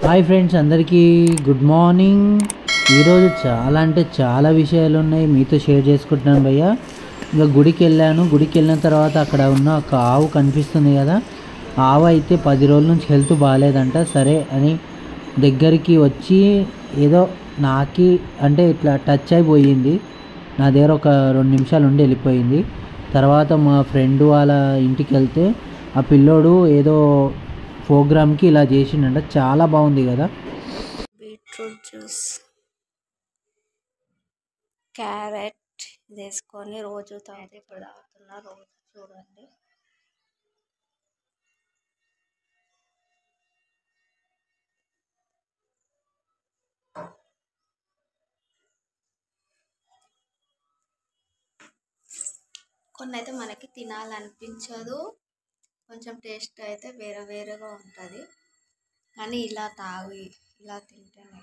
Hi friends, అందరికీ good morning. ఈరోజు చాలా అంటే చాలా విషయాలు ఉన్నాయి మీతో షేర్ చేసుకుంటున్నాను భయ్య. ఇంకా గుడికి వెళ్ళిన తర్వాత అక్కడ ఉన్న ఒక ఆవు కనిపిస్తుంది కదా, ఆవు అయితే 10 రోజుల నుంచి హెల్త్ బాగాలేదంట. సరే అని దగ్గరికి వచ్చి ఏదో నాకి అంటే ఇట్లా టచ్ అయిపోయింది. నా దగ్గర ఒక 2 నిమిషాలు ఉండి వెళ్ళిపోయింది. తర్వాత మా ఫ్రెండ్ వాళ్ళ ఇంటికి వెళ్తే ఆ పిల్లోడు ఏదో ప్రోగ్రామ్కి ఇలా చేసిండంట. చాలా బాగుంది కదా. బీట్రూట్ జ్యూస్, క్యారెట్ వేసుకొని రోజు తాగితే ఇప్పుడు తాగుతున్నా రోజు. చూడండి, కొన్ని అయితే మనకి తినాలనిపించదు, కొంచెం టేస్ట్ అయితే వేరే వేరేగా ఉంటుంది. కానీ ఇలా తింటేనే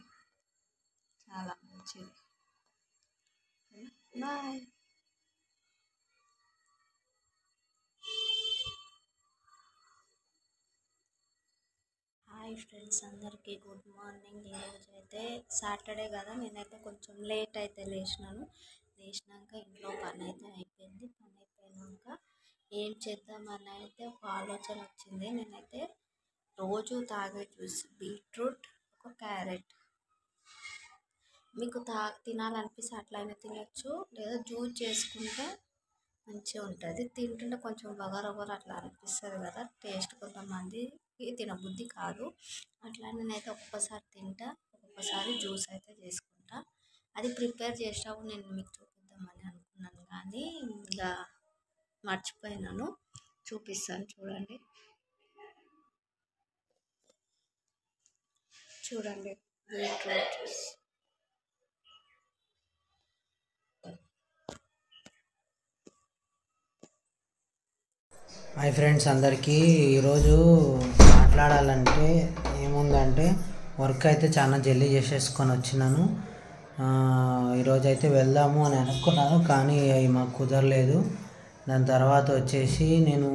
చాలా మంచిది. బాయ్. హాయ్ ఫ్రెండ్స్, అందరికీ గుడ్ మార్నింగ్. ఈరోజు అయితే సాటర్డే కదా, నేనైతే కొంచెం లేట్ అయితే లేచినాక ఇంట్లో పని అయితే అయిపోయింది. పని అయిపోయినాక ఏం చేద్దామని అయితే ఒక ఆలోచన వచ్చింది. నేనైతే రోజు తాగే జ్యూస్ బీట్రూట్, ఒక క్యారెట్, మీకు తినాలనిపిస్తే అట్లయినా తినచ్చు, లేదా జ్యూస్ చేసుకుంటే మంచిగా ఉంటుంది. తింటుంటే కొంచెం బగార అట్లా అనిపిస్తుంది కదా, టేస్ట్ కొంతమందికి తినబుద్ధి కాదు. అట్లా నేనైతే ఒక్కొక్కసారి తింటా, ఒక్కొక్కసారి జ్యూస్ అయితే చేసుకుంటా. అది ప్రిపేర్ చేసినప్పుడు నేను మీకు చూపిద్దామని అనుకున్నాను, కానీ ఇంకా మర్చిపోయినాను. చూపిస్తాను చూడండి. Beetroot juice. హాయ్ ఫ్రెండ్స్, అందరికీ ఈరోజు మాట్లాడాలంటే ఏముందంటే, వర్క్ అయితే చాలా జల్దీ చేసేసుకొని వచ్చినాను. ఈరోజు అయితే వెళ్దాము అని అనుకున్నాను, కానీ అవి మాకు కుదరలేదు. దాని తర్వాత వచ్చేసి నేను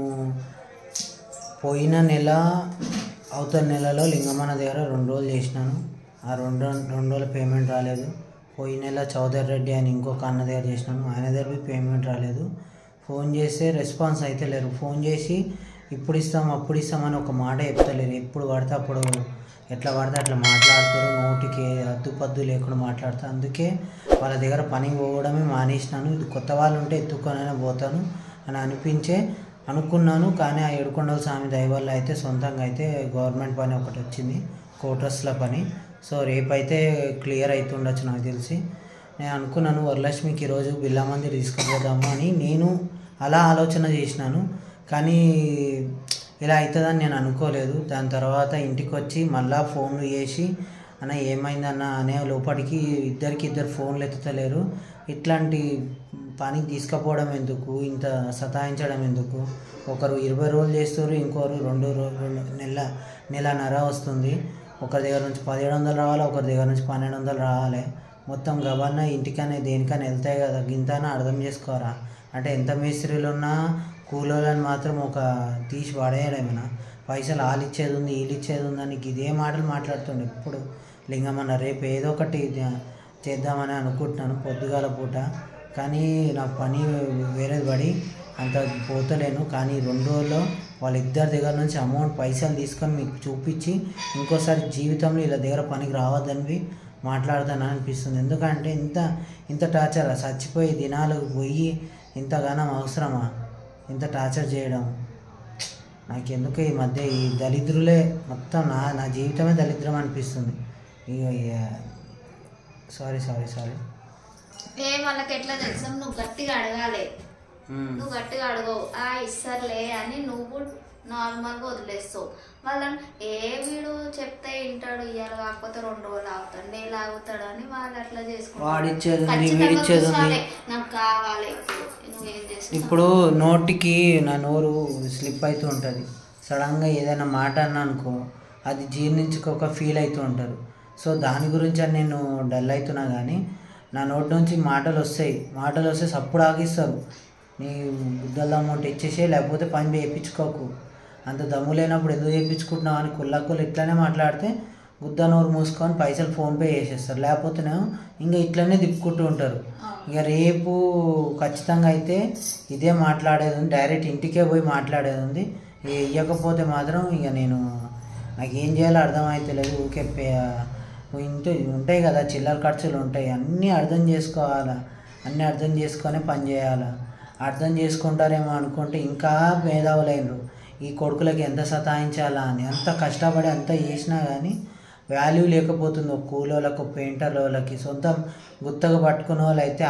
పోయిన నెల అవతల నెలలో లింగమన్న దగ్గర 2 రోజులు చేసినాను. ఆ రెండు రోజుల పేమెంట్ రాలేదు. పోయిన నెల చౌదరి రెడ్డి అని ఇంకొక అన్న దగ్గర చేసినాను, ఆయన దగ్గర పేమెంట్ రాలేదు. ఫోన్ చేస్తే రెస్పాన్స్ అయితే లేరు. ఫోన్ చేసి ఇప్పుడు ఇస్తాం అప్పుడు ఇస్తామని ఒక మాట చెప్తలేరు. ఎప్పుడు పడితే అప్పుడు ఎట్లా పడితే అట్లా మాట్లాడుతారు, నోటికి అద్దుపద్దు లేకుండా మాట్లాడతారు. అందుకే వాళ్ళ దగ్గర పనికి పోవడమే మానేసినాను. ఇది కొత్త వాళ్ళు ఉంటే ఎత్తుకొనైనా పోతాను అని అనుకున్నాను. కానీ ఆ ఏడుకొండల స్వామి దయ వల్ల అయితే సొంతంగా అయితే గవర్నమెంట్ పని ఒకటి వచ్చింది, కోటర్స్ల పని. సో రేపైతే క్లియర్ అవుతుండొచ్చు నాకు తెలిసి. నేను అనుకున్నాను వరలక్ష్మికి ఈరోజు బిర్లా మందిర్ తీసుకుపోదాము అని నేను అలా ఆలోచన చేసినాను, కానీ ఇలా అవుతుందని నేను అనుకోలేదు. దాని తర్వాత ఇంటికి వచ్చి మళ్ళీ ఫోన్లు చేసి అన్న ఏమైందన్న అనే లోపలికి ఇద్దరు ఫోన్లు ఎత్తుతలేరు. ఇట్లాంటి పనికి తీసుకుపోవడం ఎందుకు, ఇంత సతాయించడం ఎందుకు? ఒకరు 20 రోజులు చేస్తారు, ఇంకొకరు 2 నెలన్నర వస్తుంది. ఒకరి దగ్గర నుంచి 1700 రావాలి, ఒకరి దగ్గర నుంచి 1200 రావాలి. మొత్తం గవర్న ఇంటికనే దేనికైనా వెళ్తాయి కదా, గింతనా అర్థం చేసుకోరా. అంటే ఎంత మేస్త్రీలు ఉన్నా కూలోళ్ళని మాత్రం ఒక తీసి పడేయడమేనా? పైసలు వాళ్ళు ఇచ్చేది ఉంది వీళ్ళు ఇచ్చేది ఉందని ఇదే మాటలు మాట్లాడుతుండే ఎప్పుడు లింగమన్న. రేపు ఏదో ఒకటి చేద్దామని అనుకుంటున్నాను పొద్దుగాల పూట, కానీ నాకు పని వేరేది పడి అంత పోతలేను. కానీ 2 రోజుల్లో వాళ్ళిద్దరి దగ్గర నుంచి పైసలు తీసుకొని మీకు చూపించి ఇంకోసారి జీవితంలో ఇలా దగ్గర పనికి రావద్దని మాట్లాడతానని అనిపిస్తుంది. ఎందుకంటే ఇంత టార్చర్, చచ్చిపోయి దినాలు పోయి ఇంతగానం అవసరమా ఇంత టార్చర్ చేయడం? నాకెందుకు ఈ మధ్య ఈ దరిద్రులే మొత్తం నా జీవితమే దరిద్రం అనిపిస్తుంది. సారీ వాళ్ళకి ఎట్లా తెలుసా, నువ్వు గట్టిగా అడగాలి. నువ్వు గట్టిగా అడగవు, ఇస్తారులే అని నువ్వు నార్మల్గా వదిలేస్తావు వాళ్ళని. వీడు చెప్తే వింటాడు, ఇయ్యాల కాకపోతే 2 రోజులు ఆగుతాడు, నెల ఆగుతాడు అని వాళ్ళు అట్లా చేసుకుంటారు. నాకు కావాలి. నువ్వేం చేస్తావు? ఇప్పుడు నోటికి నా నోరు స్లిప్ అవుతూ ఉంటుంది. సడన్గా ఏదైనా మాట అన్నా అనుకో, అది జీర్ణించుకోక ఫీల్ అవుతూ ఉంటారు. సో దాని గురించి అని నేను డల్ అవుతున్నా. కానీ నా నోటి నుంచి మాటలు వస్తే సప్పుడు ఆగిస్తారు. నీ గుద్దల అమౌంట్ ఇచ్చేసే, లేకపోతే పని చేయించుకోకు, అంత దమ్ము లేనప్పుడు ఎందుకు చేయించుకుంటున్నావు అని కుళ్ళకులు ఇట్లానే మాట్లాడితే ఉద్దనూరు మూసుకొని పైసలు ఫోన్పే చేసేస్తారు, లేకపోతేనేమో ఇంకా ఇట్లనే తిప్పుకుంటూ ఉంటారు. ఇక రేపు ఖచ్చితంగా అయితే ఇదే మాట్లాడేది ఉంది, డైరెక్ట్ ఇంటికే పోయి మాట్లాడేది ఉంది. ఇవ్వకపోతే మాత్రం ఇక నాకు ఏం చేయాలో అర్థమవుతలేదు. ఊరికే ఇంటూ ఉంటాయి కదా చిల్లర ఖర్చులు ఉంటాయి, అన్నీ అర్థం చేసుకోవాలా, అన్నీ అర్థం చేసుకొని పని చేయాలా. అర్థం చేసుకుంటారేమో అనుకుంటే ఇంకా మేధావులైనరు. ఈ కొడుకులకి ఎంత సతాయించాలా అని అంత కష్టపడి అంత చేసినా కానీ వాల్యూ లేకపోతుంది. ఒక కూలోళ్ళకు, పెయింటర్ వాళ్ళకి, సొంతం గుత్తగా పట్టుకున్న వాళ్ళు అయితే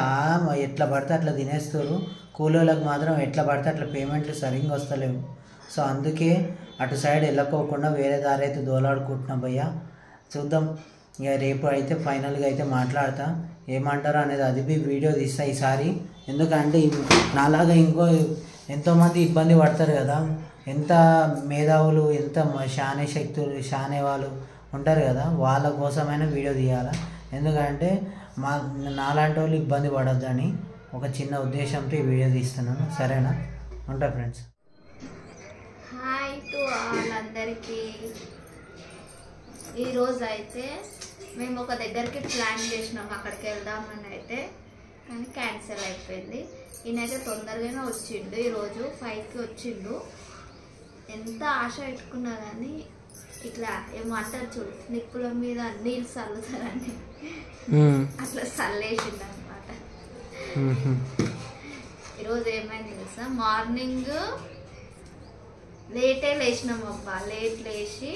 ఎట్లా పడితే అట్లా తినేస్తారు. కూలోళ్ళకి మాత్రం ఎట్లా పడితే అట్లా పేమెంట్లు సరిగ్గా వస్తలేవు. సో అందుకే అటు సైడ్ వెళ్ళకోకుండా వేరే దారి అయితే దోలాడుకుంటున్నా భయ్యా. చూద్దాం, ఇక రేపు అయితే ఫైనల్గా అయితే మాట్లాడతా, ఏమంటారో అనేది అది వీడియో తీస్తా ఈసారి. ఎందుకంటే నాలాగా ఎంతోమంది ఇబ్బంది పడతారు కదా, ఎంత మేధావులు, ఎంత శానే శక్తులు, శానే వాళ్ళు ఉంటారు కదా, వాళ్ళ కోసమైనా వీడియో తీయాలి. ఎందుకంటే నాలాంటి వాళ్ళు ఇబ్బంది పడొద్దని ఒక చిన్న ఉద్దేశంతో ఈ వీడియో తీస్తున్నాను. సరేనా? ఉంటా ఫ్రెండ్స్. హాయ్ టు ఆల్ అందరికీ. ఈరోజు అయితే మేము ఒక దగ్గరికి ప్లాన్ చేసినాం, అక్కడికి వెళ్దామని అయితే, కానీ క్యాన్సిల్ అయిపోయింది. ఈయనైతే తొందరగానే వచ్చిండు, ఈరోజు 5కి వచ్చిండు. ఎంత ఆశ పెట్టుకున్నా కానీ ఇట్లా ఏమంటారు చూడు, నిప్పుల మీద నీళ్ళు చల్లుతారని అట్లా చల్లేసిండు అనమాట. ఈరోజు ఏమైంది తెలుసా, మార్నింగ్ లేటే లేచినాం అబ్బా. లేట్ లేచి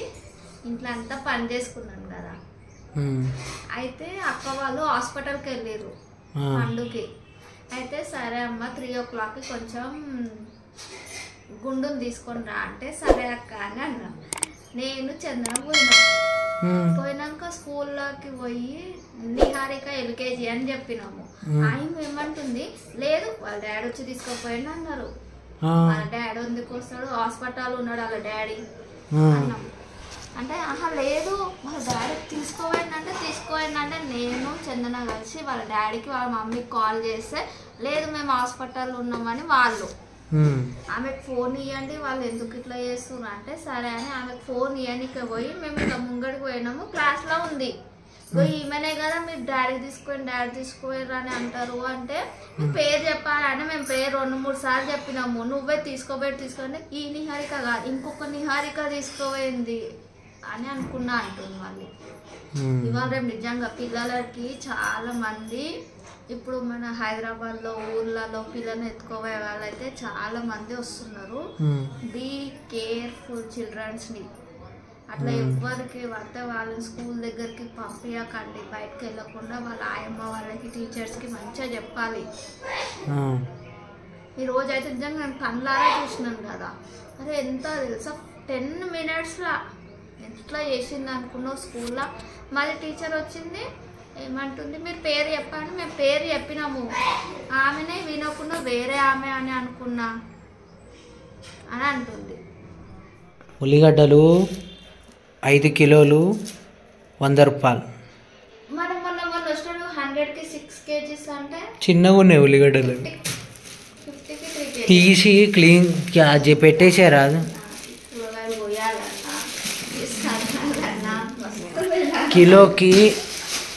ఇంట్లో అంతా పని చేసుకున్నాను కదా. అయితే అక్క వాళ్ళు హాస్పిటల్కి వెళ్ళారు పండుకి. అయితే సరే అమ్మ 3 o'clockకి కొంచెం గుండుని తీసుకొని రా అంటే సరే అక్క అని అన్నా. నేను చందన పోయినాక స్కూల్లోకి పోయి నిహారిక LKG అని చెప్పినాము. ఆయన ఏమంటుంది, లేదు వాళ్ళ డాడీ వచ్చి తీసుకోపోయింది అన్నారు. వాళ్ళ డాడీ ఎందుకు వస్తాడు, హాస్పిటల్ ఉన్నాడు వాళ్ళ డాడీ అన్నాం. అంటే లేదు వాళ్ళ డాడీ తీసుకోపోయిందంటే నేను చందన కలిసి వాళ్ళ డాడీకి వాళ్ళ మమ్మీకి కాల్ చేస్తే లేదు మేము హాస్పిటల్లో ఉన్నామని వాళ్ళు. ఆమెకు ఫోన్ ఇవ్వండి, వాళ్ళు ఎందుకు ఇట్లా చేస్తున్నారు అంటే సరే అని ఆమెకు ఫోన్ ఇవ్వడానికి పోయి మేము ఇట్లా ముంగడికి పోయినాము. క్లాస్లో ఉంది, ఈమెనే కదా మీరు డాడీ తీసుకోరు అని అంటారు అంటే మీ పేరు చెప్పాలంటే మేము పేరు 2-3 సార్లు చెప్పినాము. నువ్వే తీసుకోండి, ఈ నిహారిక కాదు ఇంకొక నిహారిక తీసుకోపోయింది అని అనుకున్నా అంటుంది మళ్ళీ. ఇవాళ రేపు నిజంగా పిల్లలకి చాలా మంది ఇప్పుడు మన హైదరాబాద్లో ఊర్లలో పిల్లల్ని ఎత్తుకోబోయే వాళ్ళైతే చాలా మంది వస్తున్నారు. బీ కేర్ఫుల్ చిల్డ్రన్స్ని. అట్లా ఎవరికి పడితే వాళ్ళని స్కూల్ దగ్గరికి పంపించకండి, బయటకు వెళ్ళకుండా వాళ్ళ ఆయమ్మ వాళ్ళకి టీచర్స్కి మంచిగా చెప్పాలి. ఈరోజు అయితే నిజంగా నేను కళ్ళారా చూసినాను కదా. అరే ఎంత తెలుసా 10 minutesలో ఎట్లా చేసింది అనుకున్నావు స్కూల్లో. మళ్ళీ టీచర్ వచ్చింది ఏమంటుంది, మీరు పేరు చెప్పండి, మేము పేరు చెప్పినాము, ఆమెనే వినకుండా వేరే ఆమె అని అనుకున్నా అని అంటుంది. ఉల్లిగడ్డలు 5 కిలోలు 100 రూపాయలు. మనం మొన్న వచ్చినాడు 100కి 6 kgs అంటే చిన్నగా ఉన్నాయి ఉల్లిగడ్డలు. 50కి 3 kgs తీసి క్లీన్ పెట్టేసారా?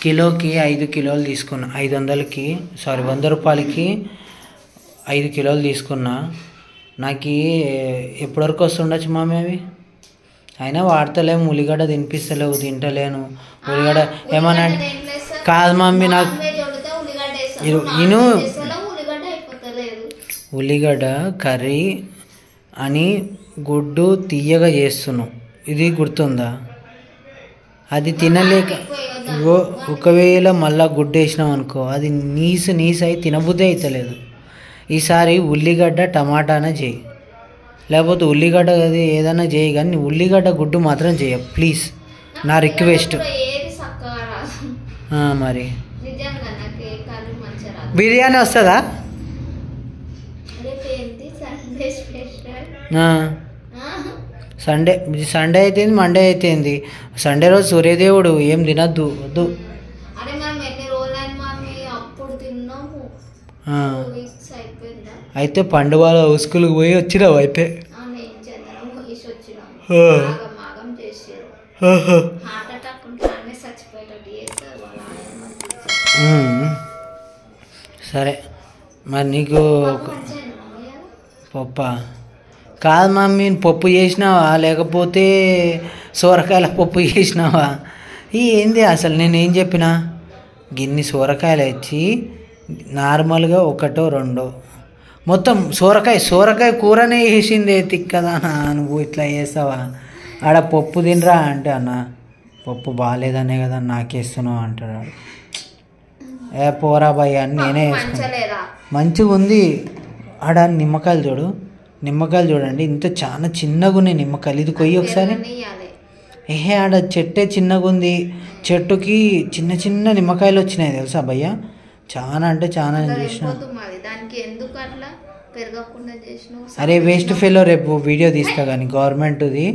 కిలోకి 5 కిలోలు తీసుకున్నా. 100 రూపాయలకి 5 కిలోలు తీసుకున్నా. నాకు ఎప్పటివరకు వస్తుండొచ్చు మామి అవి, అయినా వాడతలేము. ఉల్లిగడ్డ తినిపిస్తలేవు, తింటలేను. ఉల్లిగడ్డ ఏమన్నా కాదు మమ్మీ, నాకు ఉల్లిగడ్డ కర్రీ అని గుడ్డు తీయగా చేస్తున్నావు, ఇది గుర్తుందా? అది తినలేక ఒకవేళ మళ్ళీ గుడ్డు వేసినాం అనుకో అది నీసు అయి తినబుద్ధి అవుతలేదు. ఈసారి ఉల్లిగడ్డ టమాటానే చేయి, లేకపోతే ఉల్లిగడ్డ అది ఏదైనా చేయి, కానీ ఉల్లిగడ్డ గుడ్డు మాత్రం చేయ ప్లీజ్, నా రిక్వెస్ట్. మరి బిర్యానీ వస్తుందా? సండే అయితేంది, మండే అయితేంది. సండే రోజు సూర్యదేవుడు ఏం తినద్దు, వద్దు. అయితే పండుగ స్కూల్కి పోయి వచ్చినావు అయితే. సరే మరి నీకు పప్పా కాదు మమ్మీ పప్పు చేసినావా లేకపోతే సోరకాయల పప్పు చేసినావా ఏంది అసలు నేనేం చెప్పినా గిన్ని సోరకాయలు వచ్చి నార్మల్గా ఒకటో రెండో మొత్తం సోరకాయ కూరనే వేసిందే తిక్కదా నువ్వు ఇట్లా చేస్తావా ఆడ పప్పు తినరా అంటే అన్న పప్పు బాగాలేదనే కదా నాకేస్తున్నావు అంటాడు ఏ పోరా భయ్ అని నేనే వేసుకున్నా మంచిగా ఉంది ఆడ నిమ్మకాయలు చూడండి ఇంత చాలా చిన్నగా ఉన్నాయి నిమ్మకాయలు ఇది కొయ్యి ఒకసారి ఆడ చెట్టే చిన్నగా ఉంది చెట్టుకి చిన్న చిన్న నిమ్మకాయలు వచ్చినాయి తెలుసా భయ్య చాలా అంటే చాలా చేసిన అరే వేస్ట్ ఫెలో రేపు వీడియో తీస్తా కానీ గవర్నమెంట్ది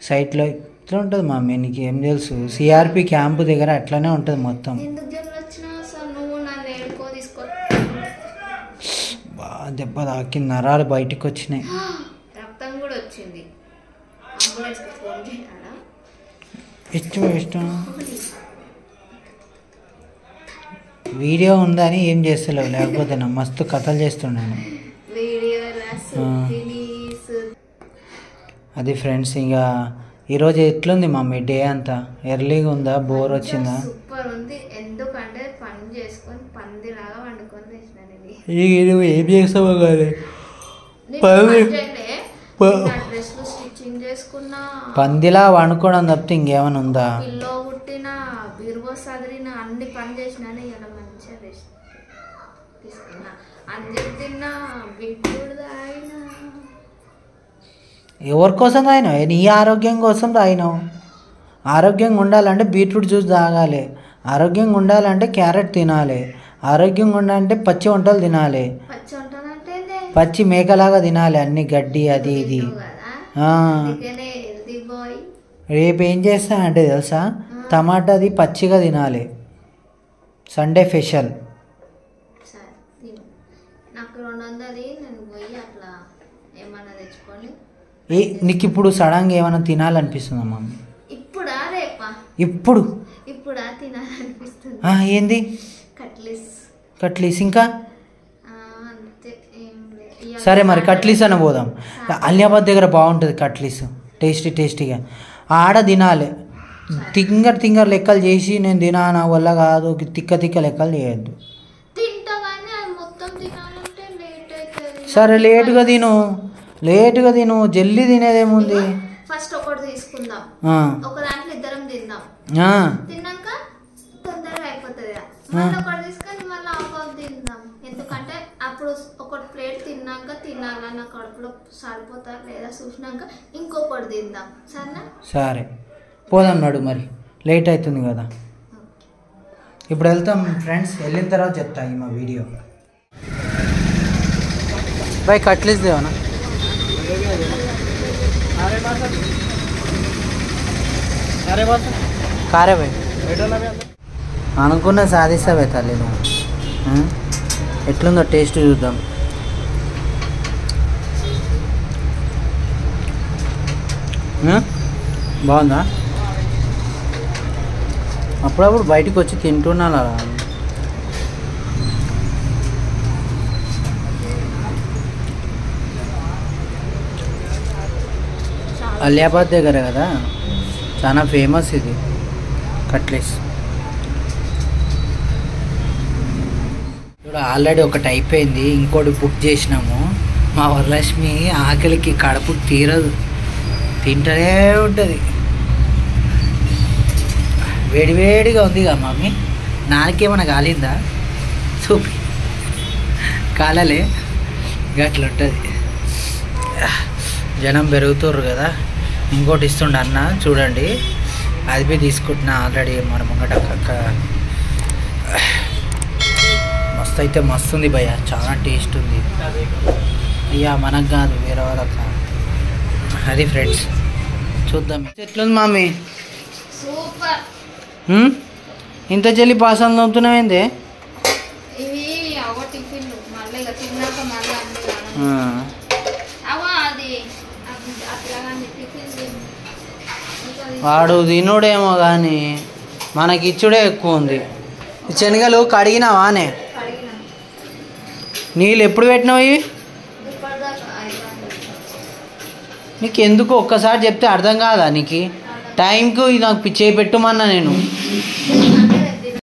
సైట్లో ఇట్లా ఉంటుంది మమ్మీ నీకు ఏం తెలుసు సిఆర్పి క్యాంపు దగ్గర అట్లానే ఉంటుంది మొత్తం బాగా దెబ్బ తాకి నరాలు బయటకు వచ్చినాయి ఇష్టం వీడియో ఉందని ఏం చేస్తలేవు లేకపోతే నా మస్తు కథలు చేస్తున్నాను అది ఫ్రెండ్స్ ఇంకా ఈరోజు ఎట్లుంది మమ్మీ డే అంతా ఎర్లీగా ఉందా బోర్ వచ్చిందా ఏం చేస్తావో కానీ పందిలా వండుకోవడం తప్పితే ఇంకేమైనా ఉందా ఎవరి కోసం తాగినావు నీ ఆరోగ్యం కోసం తాగినావు ఆరోగ్యంగా ఉండాలంటే బీట్రూట్ జ్యూస్ తాగాలి ఆరోగ్యంగా ఉండాలంటే క్యారెట్ తినాలి ఆరోగ్యంగా ఉండాలంటే పచ్చి వంటలు తినాలి పచ్చి మేకలాగా తినాలి అన్ని గడ్డి అది ఇది రేపు ఏం చేస్తా అంటే తెలుసా టమాటాది పచ్చిగా తినాలి సండే స్పెషల్ నీకు ఇప్పుడు సడన్గా ఏమైనా తినాలనిపిస్తుందా మమ్మీ ఇప్పుడు ఏంది కట్లీస్ ఇంకా సరే మరి కట్లీస్ అని పోదాం అలియాబాద్ దగ్గర బాగుంటుంది కట్లీస్ టేస్టీగా ఆడ తినాలి తింగర్ లెక్కలు చేసి నేను తినా నా వల్ల కాదు తిక్క లెక్కలు చేయొద్దు సరే లేటుగా తిను జల్దీ తినేదేముంది ఫస్ట్ ఒకటి తీసుకుందాం ఒక దాంట్లో ఇద్దరం తిందాం తిన్నాక తొందరగా అయిపోతుంది ఒకటి తీసుకొని మళ్ళీ ఆఫ్ తిందాం ఎందుకంటే అప్పుడు ఒకటి ప్లేట్ తిన్నాక తినాలా నా కడుపులో సరిపోతా లేదా చూసినాక ఇంకొకటి తిందాం సరేనా సరే పోదాం నడు మరి లేట్ అవుతుంది కదా ఇప్పుడు వెళ్తాం ఫ్రెండ్స్ వెళ్ళిన తర్వాత చెప్తా ఈ మా వీడియో भाई कटलीस देव ना కారే भाई అనుకున్న సాధిస్తావే తల్లి నువ్వు ఎట్లుందో టేస్ట్ చూద్దాం బాగుందా అప్పుడప్పుడు బయటికి వచ్చి తింటున్నాను అలా అలియాబాద్ దగ్గర కదా చాలా ఫేమస్ ఇది కట్లెస్ ఇప్పుడు ఆల్రెడీ ఒకటి అయిపోయింది ఇంకోటి బుక్ చేసినాము మా వరలక్ష్మి ఆకలికి కడుపు తీరదు తింటూనే ఉంటుంది వేడివేడిగా ఉంది కదా మమ్మీ నాకేమైనా కాలిందా చూపి కాలలే గట్ల ఉంటుంది జనం పెరుగుతుర్రు కదా ఇంకోటి ఇస్తుండే అన్న చూడండి అది పోయి తీసుకుంటున్నా ఆల్రెడీ మన ముంగట అక్క మస్తు అయితే మస్తు ఉంది భయ్య చాలా టేస్ట్ ఉంది ఇక మనకు కాదు వేరే వాళ్ళకి అది ఫ్రెండ్స్ చూద్దాం ఎట్లుంది మమ్మీ సూపర్ ఇంత జల్లి పాసం నవ్వుతున్నావేంది వాడు తినుడేమో కానీ మనకి ఇచ్చుడే ఎక్కువ ఉంది శనగలు కడిగినావా అనే? నీళ్ళు ఎప్పుడు పెట్టినావు ఇవి? నీకు ఎందుకు ఒక్కసారి చెప్తే అర్థం కాదా నీకు? టైంకు నాకు చేయి పెట్టమన్నా నేను.